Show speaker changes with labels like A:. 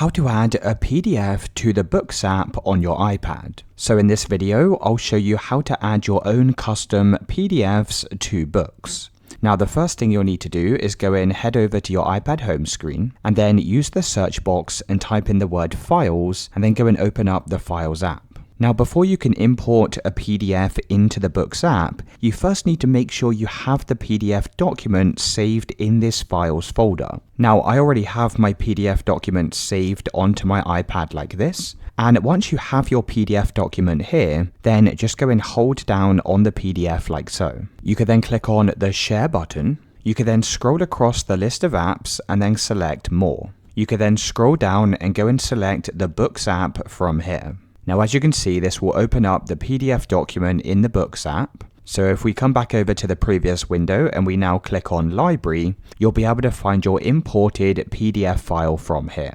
A: how to add a PDF to the Books app on your iPad. So in this video, I'll show you how to add your own custom PDFs to Books. Now the first thing you'll need to do is head over to your iPad home screen and then use the search box and type in the word Files and then go and open up the Files app. Now before you can import a PDF into the Books app, you first need to make sure you have the PDF document saved in this Files folder. Now I already have my PDF document saved onto my iPad like this, and once you have your PDF document here, then just go and hold down on the PDF like so. You can then click on the Share button. You can then scroll across the list of apps and then select More. You can then scroll down and go and select the Books app from here. Now as you can see, this will open up the PDF document in the Books app. So if we come back over to the previous window and we now click on Library, you'll be able to find your imported PDF file from here.